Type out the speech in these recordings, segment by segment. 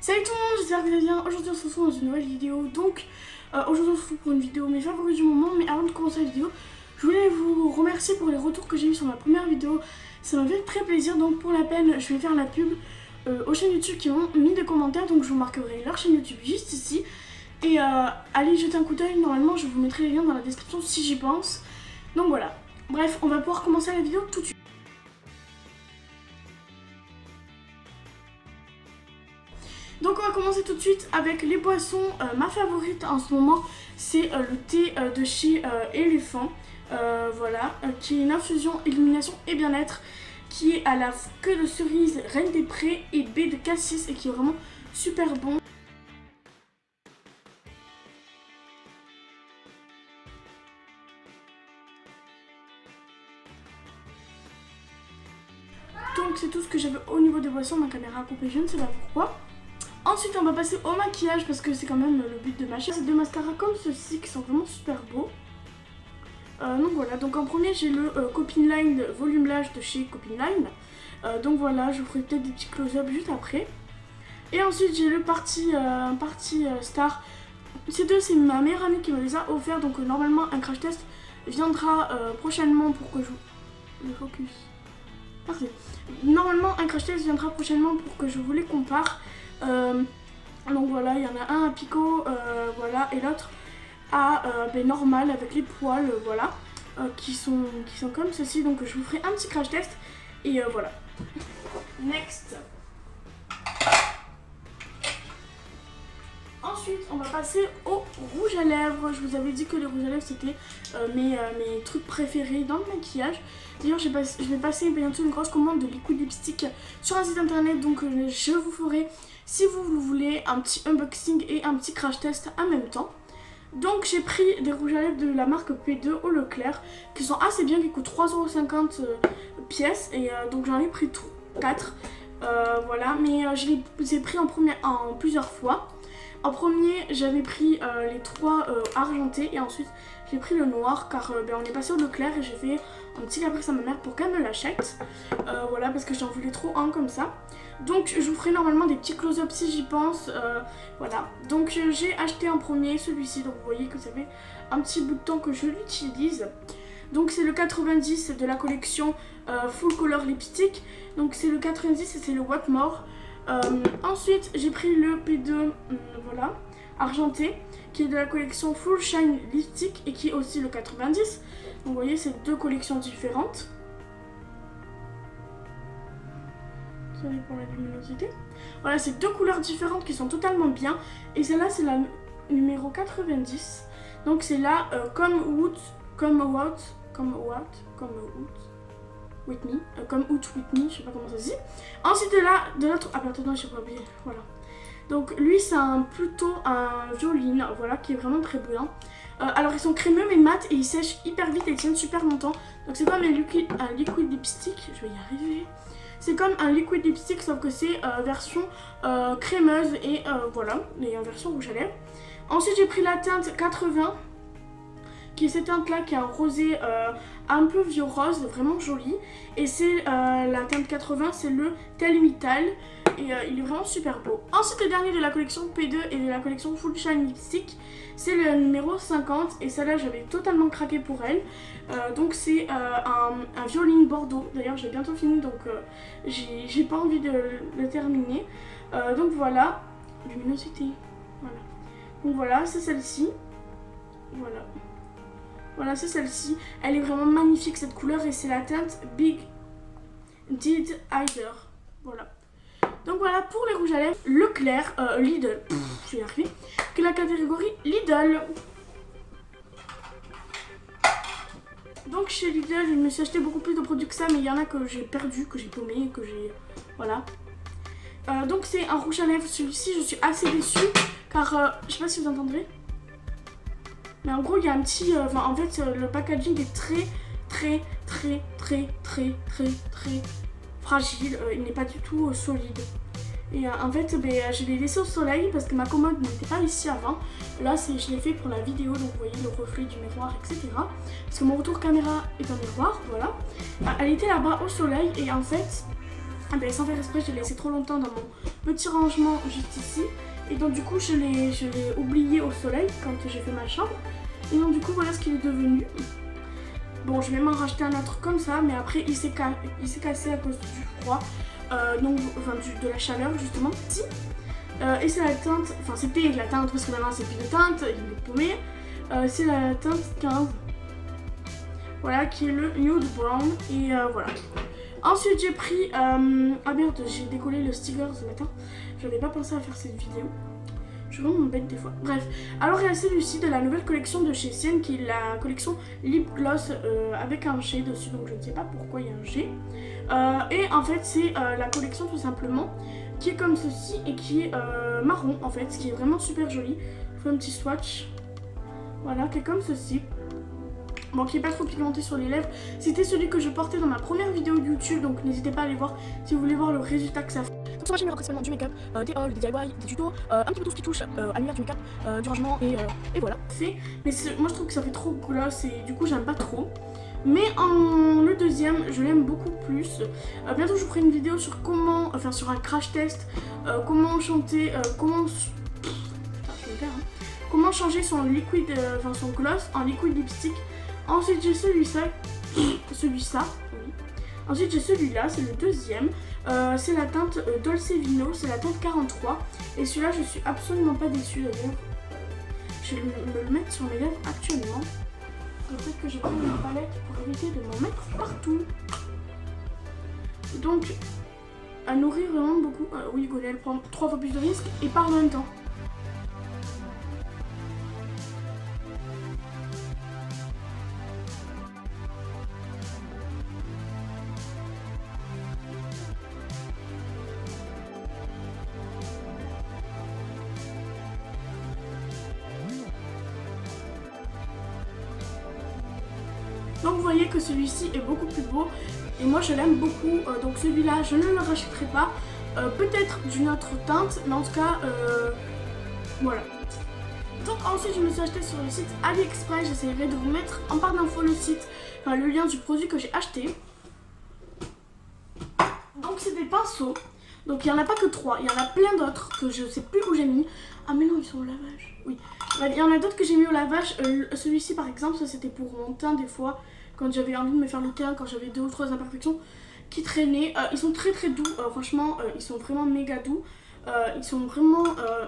Salut tout le monde, j'espère que vous allez bien. Aujourd'hui on se retrouve dans une nouvelle vidéo. Donc aujourd'hui on se retrouve pour une vidéo mes favoris du moment. Mais avant de commencer la vidéo, je voulais vous remercier pour les retours que j'ai eu sur ma première vidéo. Ça m'a fait très plaisir, donc pour la peine je vais faire la pub aux chaînes YouTube qui ont mis des commentaires. Donc je vous marquerai leur chaîne YouTube juste ici. Et allez jeter un coup d'œil, normalement je vous mettrai les liens dans la description si j'y pense. Donc voilà, bref, on va pouvoir commencer la vidéo tout de suite. Donc on va commencer tout de suite avec les boissons. Ma favorite en ce moment c'est le thé de chez Elephant, voilà, qui est une infusion illumination et bien-être, qui est à la queue de cerise, reine des prés et baie de cassis et qui est vraiment super bon. Donc c'est tout ce que j'avais au niveau des boissons. Ma caméra a coupé, je ne sais pas pourquoi. Ensuite on va passer au maquillage parce que c'est quand même le but de ma chaîne. C'est deux mascaras comme ceci qui sont vraiment super beaux. Donc voilà, donc en premier j'ai le Copine Line Volume Lash de chez Copine Line. Donc voilà, je vous ferai peut-être des petits close-up juste après. Et ensuite j'ai le Party Star. Ces deux, c'est ma meilleure amie qui me les a offerts. Donc normalement un crash test viendra prochainement pour que je... Le focus. Parfait. Normalement un crash test viendra prochainement pour que je vous les compare. Donc voilà, il y en a un à Pico, voilà, et l'autre à normal avec les poils, voilà, qui sont comme ceci. Donc je vous ferai un petit crash test et voilà. Next. Ensuite, on va passer au rouge à lèvres. Je vous avais dit que les rouges à lèvres c'était mes trucs préférés dans le maquillage. D'ailleurs, je vais passer bientôt une grosse commande de liquid lipstick sur un site internet. Donc je vous ferai, si vous voulez, un petit unboxing et un petit crash test en même temps. Donc j'ai pris des rouges à lèvres de la marque P2 au Leclerc qui sont assez bien, qui coûtent 3,50 € pièce. Et donc j'en ai pris 4. Voilà, mais je les ai pris en plusieurs fois. En premier, j'avais pris les 3 argentés et ensuite j'ai pris le noir car on est passé au Leclerc et j'ai fait un petit caprice à ma mère pour qu'elle me l'achète. Voilà, parce que j'en voulais trop un comme ça. Donc je vous ferai normalement des petits close-up si j'y pense. Voilà, donc j'ai acheté en premier celui-ci, donc vous voyez que ça fait un petit bout de temps que je l'utilise. Donc c'est le 90 de la collection Full Color Lipstick. Donc c'est le 90 et c'est le What More. Ensuite j'ai pris le P2 voilà, argenté qui est de la collection Full Shine Lipstick et qui est aussi le 90. Donc vous voyez, c'est deux collections différentes. Désolée pour la luminosité. Voilà, c'est deux couleurs différentes qui sont totalement bien. Et celle-là c'est la numéro 90. Donc c'est la Whitney, comme Out Whitney, je sais pas comment ça se dit. Ensuite de l'autre, ah pardon, j'ai pas oublié, voilà. Donc lui c'est plutôt un violine, voilà, qui est vraiment très bien. Alors ils sont crémeux mais mat et ils sèchent hyper vite et ils tiennent super longtemps. Donc c'est comme un liquid lipstick, je vais y arriver. C'est comme un liquid lipstick sauf que c'est version crémeuse et voilà, et en version rouge à lèvres. Ensuite j'ai pris la teinte 80. Qui est cette teinte là qui est un rosé un peu vieux rose, vraiment joli. Et c'est la teinte 80, c'est le Tell Me Tall. Et il est vraiment super beau. Ensuite le dernier de la collection P2 et de la collection Full Shine Lipstick, c'est le numéro 50. Et celle-là j'avais totalement craqué pour elle. Donc c'est un violine bordeaux. D'ailleurs j'ai bientôt fini, donc j'ai pas envie de le terminer. Donc voilà, luminosité, voilà. Donc voilà, c'est celle-ci, voilà. Voilà, c'est celle-ci. Elle est vraiment magnifique cette couleur et c'est la teinte Big Did Hider. Voilà. Donc voilà pour les rouges à lèvres Leclerc, Lidl, je vais y arriver, que la catégorie Lidl. Donc chez Lidl, je me suis acheté beaucoup plus de produits que ça, mais il y en a que j'ai perdu, que j'ai paumé, que j'ai... Voilà. Donc c'est un rouge à lèvres, celui-ci je suis assez déçue car je sais pas si vous entendrez. Mais en gros il y a un petit, en fait le packaging est très fragile, il n'est pas du tout solide. Et en fait je l'ai laissé au soleil parce que ma commode n'était pas ici avant. Là je l'ai fait pour la vidéo, donc vous voyez le reflet du miroir, etc. Parce que mon retour caméra est un miroir, voilà. Elle était là-bas au soleil et en fait ah ben, sans faire exprès, je l'ai laissé trop longtemps dans mon petit rangement juste ici. Et donc du coup je l'ai oublié au soleil quand j'ai fait ma chambre. Et donc du coup voilà ce qu'il est devenu. Bon, je vais m'en racheter un autre comme ça, mais après il s'est cassé à cause du froid, donc, enfin de la chaleur justement. Et c'est la teinte, enfin c'était la teinte parce que maintenant c'est plus de teinte, il est paumé. C'est la teinte 15, voilà, qui est le Nude Brown. Et voilà. Ensuite j'ai pris, ah merde, j'ai décollé le sticker ce matin. J'avais pas pensé à faire cette vidéo. Je suis vraiment bête des fois. Bref, alors il y a celui-ci de la nouvelle collection de chez Sienne qui est la collection Lip Gloss avec un G dessus, donc je ne sais pas pourquoi il y a un G. Et en fait c'est la collection tout simplement qui est comme ceci et qui est marron en fait, ce qui est vraiment super joli. Je fais un petit swatch. Voilà, qui est comme ceci. Bon, qui n'est pas trop pigmenté sur les lèvres. C'était celui que je portais dans ma première vidéo YouTube, donc n'hésitez pas à aller voir si vous voulez voir le résultat que ça fait. Donc sur ma chaîne, il y aura principalement du make-up, des hauls, des DIY, des tutos, un petit peu tout ce qui touche à l'univers du make-up, du rangement et voilà. Mais moi je trouve que ça fait trop gloss et du coup j'aime pas trop. Mais le deuxième, je l'aime beaucoup plus. Bientôt je vous ferai une vidéo sur comment, enfin sur un crash test, comment chanter, comment changer son liquide, enfin son gloss en liquide lipstick. Ensuite j'ai celui-là, oui. Ensuite j'ai celui-là, c'est le deuxième. C'est la teinte Dolce Vino, c'est la teinte 43. Et celui-là je suis absolument pas déçue d'ailleurs. Je vais me le mettre sur mes lèvres actuellement. Peut-être que je prends une palette pour éviter de m'en mettre partout. Donc à nourrir vraiment beaucoup. Oui, elle prend 3 fois plus de risques et part en même temps. Donc vous voyez que celui-ci est beaucoup plus beau et moi je l'aime beaucoup, donc celui-là je ne le rachèterai pas, peut-être d'une autre teinte, mais en tout cas voilà. Donc ensuite je me suis acheté sur le site AliExpress, j'essaierai de vous mettre en barre d'infos le site, enfin le lien du produit que j'ai acheté. Donc c'est des pinceaux, donc il n'y en a pas que 3, il y en a plein d'autres que je sais plus où j'ai mis. Ah mais non, ils sont au lavage, oui. Il y en a d'autres que j'ai mis au lavage, celui-ci par exemple, ça c'était pour mon teint des fois, quand j'avais envie de me faire le teint, quand j'avais 2 ou 3 imperfections qui traînaient. Ils sont très très doux, franchement ils sont vraiment méga doux, ils sont vraiment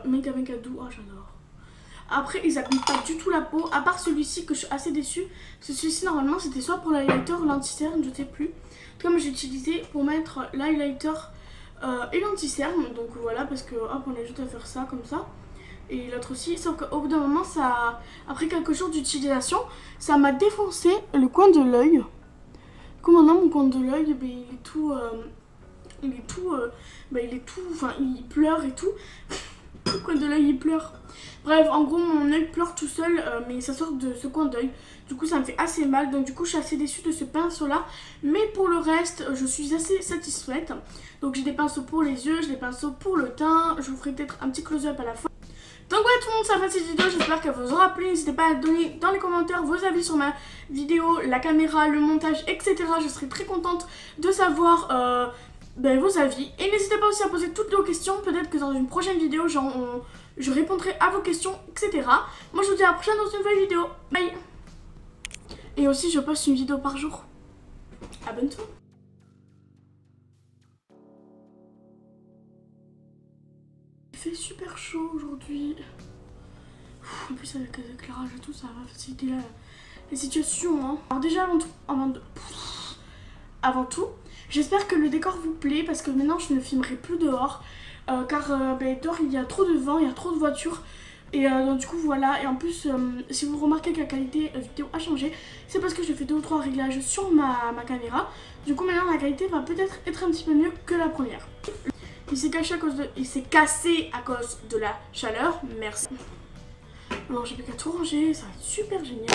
méga doux, oh j'adore. Après ils abîment pas du tout la peau, à part celui-ci que je suis assez déçue, parce que celui-ci normalement c'était soit pour l'highlighter ou l'anti-cerne, je sais plus. Comme j'ai utilisé pour mettre l'highlighter et l'anti-cerne, donc voilà, parce que hop on est juste à faire ça comme ça. Et l'autre aussi, sauf qu'au bout d'un moment, ça, après quelques jours d'utilisation, ça m'a défoncé le coin de l'œil. Comme maintenant mon coin de l'œil, ben, il pleure et tout. Le coin de l'œil il pleure. Bref, en gros mon œil pleure tout seul, mais ça sort de ce coin d'œil. Du coup ça me fait assez mal, donc du coup je suis assez déçue de ce pinceau là. Mais pour le reste, je suis assez satisfaite. Donc j'ai des pinceaux pour les yeux, j'ai des pinceaux pour le teint. Je vous ferai peut-être un petit close-up à la fin. Donc ouais tout le monde, ça fait cette vidéo, j'espère qu'elle vous aura plu. N'hésitez pas à donner dans les commentaires vos avis sur ma vidéo, la caméra, le montage, etc. Je serai très contente de savoir vos avis. Et n'hésitez pas aussi à poser toutes vos questions, peut-être que dans une prochaine vidéo je répondrai à vos questions, etc. Moi je vous dis à la prochaine dans une nouvelle vidéo, bye. Et aussi je poste une vidéo par jour, abonne-toi. Il fait super chaud aujourd'hui. En plus avec l'éclairage et tout, ça va faciliter la situation. Hein. Alors déjà avant tout, j'espère que le décor vous plaît parce que maintenant je ne filmerai plus dehors. Car dehors il y a trop de vent, il y a trop de voitures. Et donc du coup voilà, et en plus si vous remarquez que la qualité vidéo a changé, c'est parce que j'ai fait 2 ou 3 réglages sur ma caméra. Du coup maintenant la qualité va peut-être être un petit peu mieux que la première. Il s'est cassé à cause de la chaleur, merci. Alors j'ai plus qu'à tout ranger, ça va être super génial.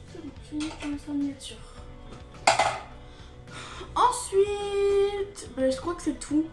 C'est bon, fini pour la miniature. Ensuite, je crois que c'est tout.